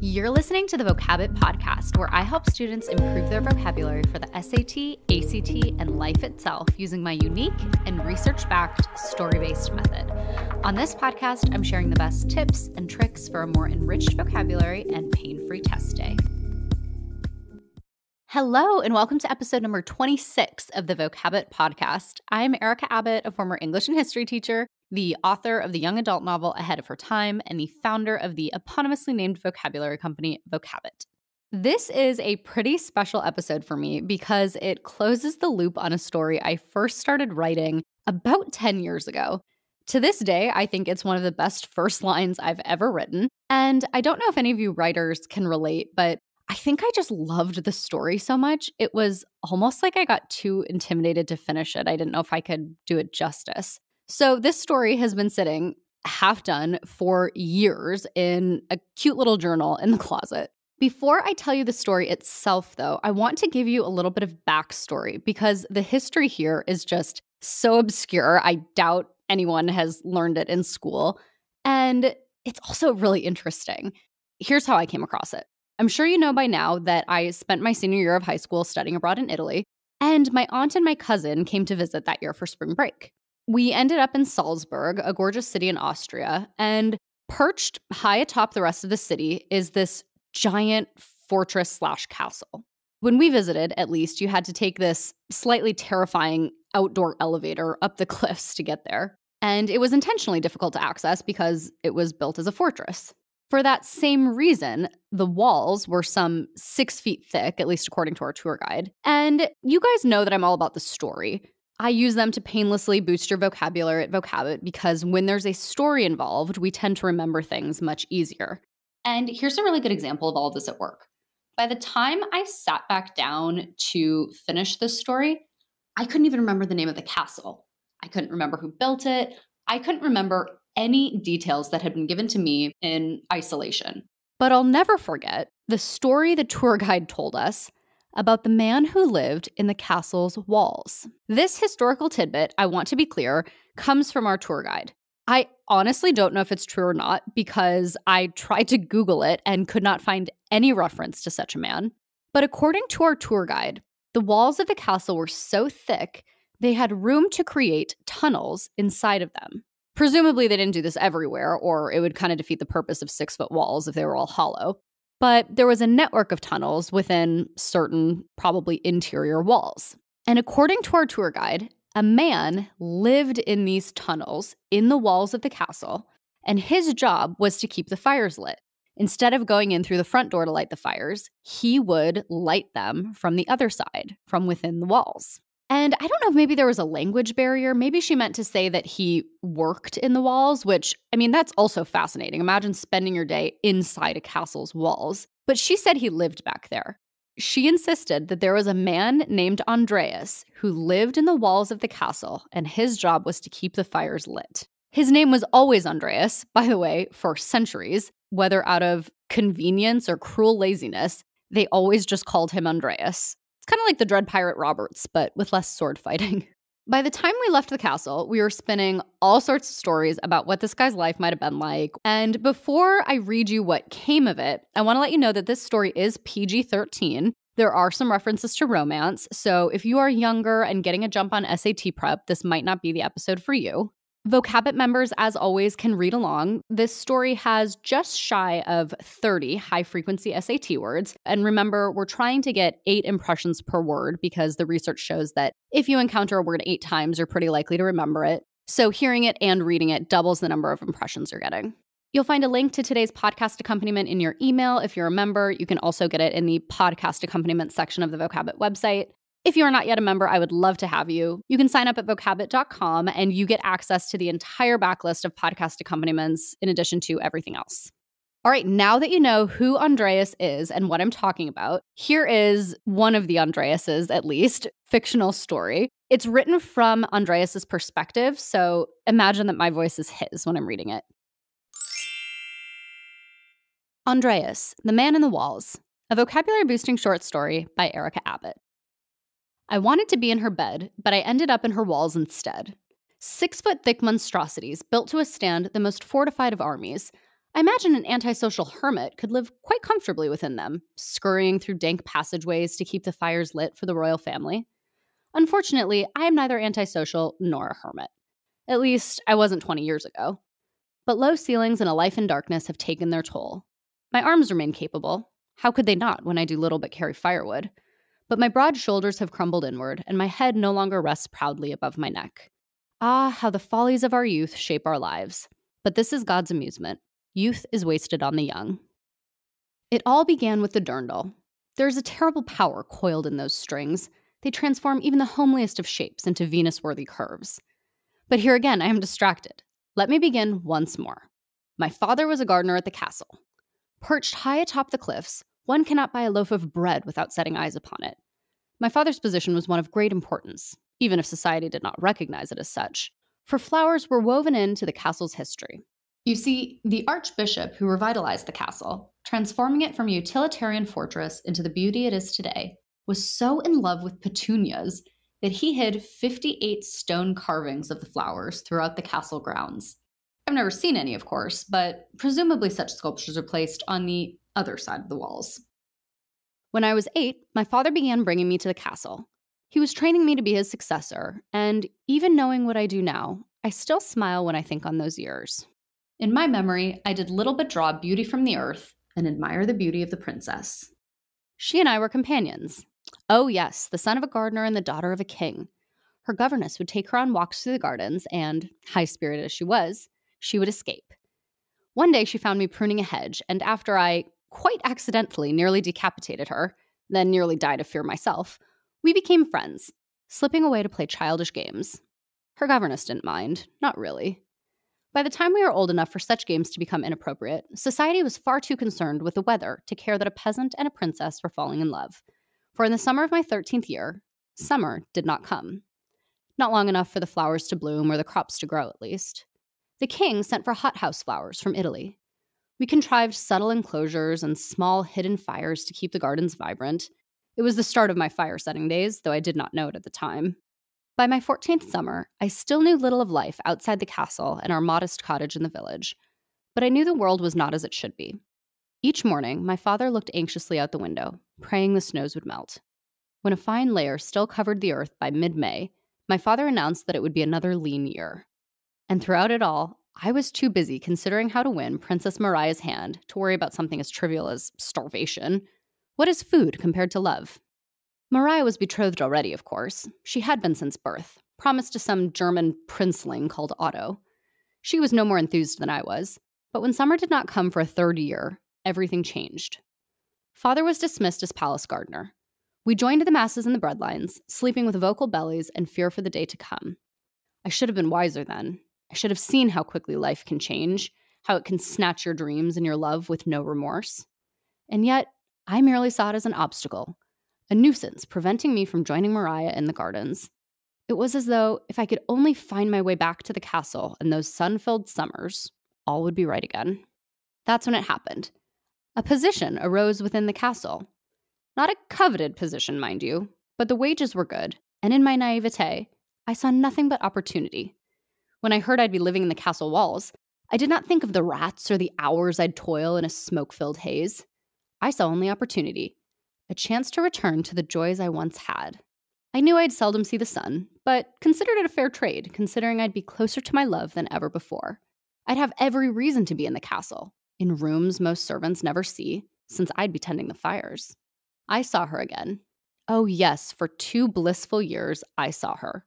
You're listening to the Vocabbett podcast, where I help students improve their vocabulary for the SAT, ACT, and life itself using my unique and research-backed, story-based method. On this podcast, I'm sharing the best tips and tricks for a more enriched vocabulary and pain-free test day. Hello, and welcome to episode number 26 of the Vocabbett podcast. I'm Erica Abbott, a former English and history teacher, the author of the young adult novel Ahead of Her Time, and the founder of the eponymously named vocabulary company Vocabbett. This is a pretty special episode for me because it closes the loop on a story I first started writing about 10 years ago. To this day, I think it's one of the best first lines I've ever written, and I don't know if any of you writers can relate, but I think I just loved the story so much. It was almost like I got too intimidated to finish it. I didn't know if I could do it justice. So this story has been sitting half done for years in a cute little journal in the closet. Before I tell you the story itself, though, I want to give you a little bit of backstory because the history here is just so obscure. I doubt anyone has learned it in school. And it's also really interesting. Here's how I came across it. I'm sure you know by now that I spent my senior year of high school studying abroad in Italy, and my aunt and my cousin came to visit that year for spring break. We ended up in Salzburg, a gorgeous city in Austria, and perched high atop the rest of the city is this giant fortress/castle. When we visited, at least, you had to take this slightly terrifying outdoor elevator up the cliffs to get there. And it was intentionally difficult to access because it was built as a fortress. For that same reason, the walls were some 6 feet thick, at least according to our tour guide. And you guys know that I'm all about the story. I use them to painlessly boost your vocabulary at Vocabbett because when there's a story involved, we tend to remember things much easier. And here's a really good example of all of this at work. By the time I sat back down to finish this story, I couldn't even remember the name of the castle. I couldn't remember who built it. I couldn't remember any details that had been given to me in isolation. But I'll never forget the story the tour guide told us about the man who lived in the castle's walls. This historical tidbit, I want to be clear, comes from our tour guide. I honestly don't know if it's true or not because I tried to Google it and could not find any reference to such a man. But according to our tour guide, the walls of the castle were so thick they had room to create tunnels inside of them. Presumably they didn't do this everywhere, or it would kind of defeat the purpose of 6-foot walls if they were all hollow. But there was a network of tunnels within certain, probably interior walls. And according to our tour guide, a man lived in these tunnels in the walls of the castle, and his job was to keep the fires lit. Instead of going in through the front door to light the fires, he would light them from the other side, from within the walls. And I don't know if maybe there was a language barrier. Maybe she meant to say that he worked in the walls, which, I mean, that's also fascinating. Imagine spending your day inside a castle's walls. But she said he lived back there. She insisted that there was a man named Andreas who lived in the walls of the castle, and his job was to keep the fires lit. His name was always Andreas, by the way, for centuries. Whether out of convenience or cruel laziness, they always just called him Andreas. Kind of like the Dread Pirate Roberts, but with less sword fighting. By the time we left the castle, we were spinning all sorts of stories about what this guy's life might have been like. And before I read you what came of it, I want to let you know that this story is PG-13. There are some references to romance, so if you are younger and getting a jump on SAT prep, this might not be the episode for you. Vocabbett members, as always, can read along. This story has just shy of 30 high-frequency SAT words. And remember, we're trying to get 8 impressions per word because the research shows that if you encounter a word 8 times, you're pretty likely to remember it. So hearing it and reading it doubles the number of impressions you're getting. You'll find a link to today's podcast accompaniment in your email. If you're a member, you can also get it in the podcast accompaniment section of the Vocabbett website. If you are not yet a member, I would love to have you. You can sign up at vocabbett.com and you get access to the entire backlist of podcast accompaniments in addition to everything else. All right, now that you know who Andreas is and what I'm talking about, here is one of the Andreases, at least, fictional story. It's written from Andreas's perspective, so imagine that my voice is his when I'm reading it. Andreas, the Man in the Walls, a vocabulary-boosting short story by Erica Abbott. I wanted to be in her bed, but I ended up in her walls instead. 6-foot-thick monstrosities built to withstand the most fortified of armies. I imagine an antisocial hermit could live quite comfortably within them, scurrying through dank passageways to keep the fires lit for the royal family. Unfortunately, I am neither antisocial nor a hermit. At least, I wasn't 20 years ago. But low ceilings and a life in darkness have taken their toll. My arms remain capable. How could they not when I do little but carry firewood? But my broad shoulders have crumbled inward, and my head no longer rests proudly above my neck. Ah, how the follies of our youth shape our lives. But this is God's amusement. Youth is wasted on the young. It all began with the dirndl. There is a terrible power coiled in those strings. They transform even the homeliest of shapes into Venus-worthy curves. But here again, I am distracted. Let me begin once more. My father was a gardener at the castle. Perched high atop the cliffs, one cannot buy a loaf of bread without setting eyes upon it. My father's position was one of great importance, even if society did not recognize it as such, for flowers were woven into the castle's history. You see, the archbishop who revitalized the castle, transforming it from a utilitarian fortress into the beauty it is today, was so in love with petunias that he hid 58 stone carvings of the flowers throughout the castle grounds. I've never seen any, of course, but presumably such sculptures are placed on the other side of the walls. When I was 8, my father began bringing me to the castle. He was training me to be his successor, and even knowing what I do now, I still smile when I think on those years. In my memory, I did little but draw beauty from the earth and admire the beauty of the princess. She and I were companions. Oh yes, the son of a gardener and the daughter of a king. Her governess would take her on walks through the gardens and, high-spirited as she would escape. One day she found me pruning a hedge, and after I, quite accidentally, nearly decapitated her, then nearly died of fear myself, we became friends, slipping away to play childish games. Her governess didn't mind, not really. By the time we were old enough for such games to become inappropriate, society was far too concerned with the weather to care that a peasant and a princess were falling in love. For in the summer of my 13th year, summer did not come. Not long enough for the flowers to bloom or the crops to grow, at least. The king sent for hothouse flowers from Italy. We contrived subtle enclosures and small hidden fires to keep the gardens vibrant. It was the start of my fire-setting days, though I did not know it at the time. By my 14th summer, I still knew little of life outside the castle and our modest cottage in the village, but I knew the world was not as it should be. Each morning, my father looked anxiously out the window, praying the snows would melt. When a fine layer still covered the earth by mid-May, my father announced that it would be another lean year. And throughout it all, I was too busy considering how to win Princess Mariah's hand to worry about something as trivial as starvation. What is food compared to love? Mariah was betrothed already, of course. She had been since birth, promised to some German princeling called Otto. She was no more enthused than I was, but when summer did not come for a third year, everything changed. Father was dismissed as palace gardener. We joined the masses in the breadlines, sleeping with vocal bellies and fear for the day to come. I should have been wiser then. I should have seen how quickly life can change, how it can snatch your dreams and your love with no remorse. And yet, I merely saw it as an obstacle, a nuisance preventing me from joining Mariah in the gardens. It was as though if I could only find my way back to the castle in those sun-filled summers, all would be right again. That's when it happened. A position arose within the castle. Not a coveted position, mind you, but the wages were good, and in my naivete, I saw nothing but opportunity. When I heard I'd be living in the castle walls, I did not think of the rats or the hours I'd toil in a smoke-filled haze. I saw only opportunity, a chance to return to the joys I once had. I knew I'd seldom see the sun, but considered it a fair trade, considering I'd be closer to my love than ever before. I'd have every reason to be in the castle, in rooms most servants never see, since I'd be tending the fires. I saw her again. Oh yes, for 2 blissful years, I saw her.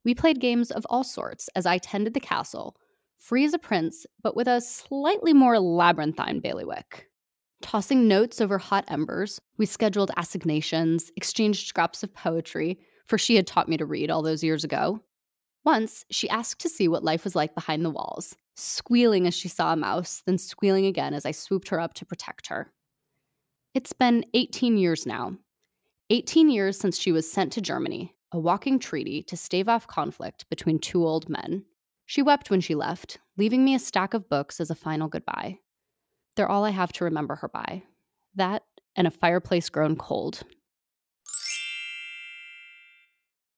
We played games of all sorts as I tended the castle, free as a prince, but with a slightly more labyrinthine bailiwick. Tossing notes over hot embers, we scheduled assignations, exchanged scraps of poetry, for she had taught me to read all those years ago. Once, she asked to see what life was like behind the walls, squealing as she saw a mouse, then squealing again as I swooped her up to protect her. It's been 18 years now. 18 years since she was sent to Germany, a walking treaty to stave off conflict between 2 old men. She wept when she left, leaving me a stack of books as a final goodbye. They're all I have to remember her by. That and a fireplace grown cold.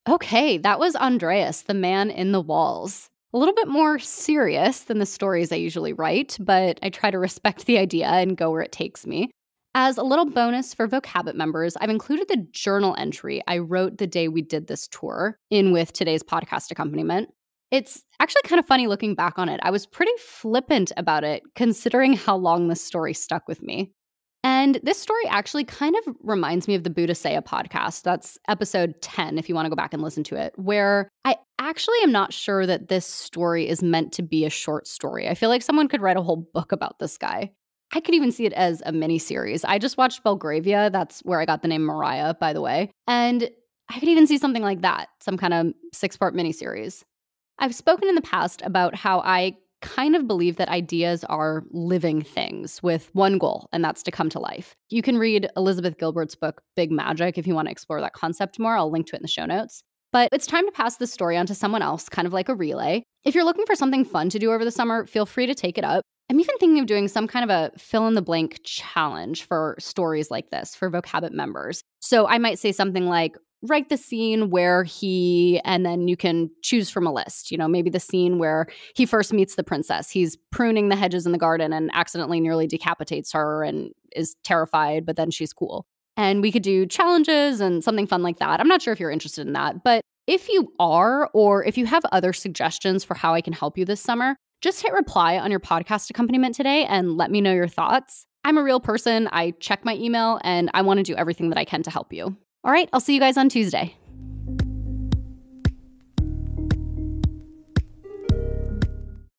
Okay, that was Andreas, the man in the walls. A little bit more serious than the stories I usually write, but I try to respect the idea and go where it takes me. As a little bonus for Vocabbett members, I've included the journal entry I wrote the day we did this tour in with today's podcast accompaniment. It's actually kind of funny looking back on it. I was pretty flippant about it, considering how long this story stuck with me. And this story actually kind of reminds me of the Buddha-Saya podcast. That's episode 10, if you want to go back and listen to it, where I actually am not sure that this story is meant to be a short story. I feel like someone could write a whole book about this guy. I could even see it as a mini-series. I just watched Belgravia. That's where I got the name Mariah, by the way. And I could even see something like that, some kind of 6-part mini-series. I've spoken in the past about how I kind of believe that ideas are living things with one goal, and that's to come to life. You can read Elizabeth Gilbert's book, Big Magic, if you want to explore that concept more. I'll link to it in the show notes. But it's time to pass this story on to someone else, kind of like a relay. If you're looking for something fun to do over the summer, feel free to take it up. I'm even thinking of doing some kind of a fill-in-the-blank challenge for stories like this for Vocabbett members. So I might say something like, write the scene where and then you can choose from a list. Maybe the scene where he first meets the princess. He's pruning the hedges in the garden and accidentally nearly decapitates her and is terrified, but then she's cool. And we could do challenges and something fun like that. I'm not sure if you're interested in that, but if you are, or if you have other suggestions for how I can help you this summer, just hit reply on your podcast accompaniment today and let me know your thoughts. I'm a real person. I check my email and I want to do everything that I can to help you. All right, I'll see you guys on Tuesday.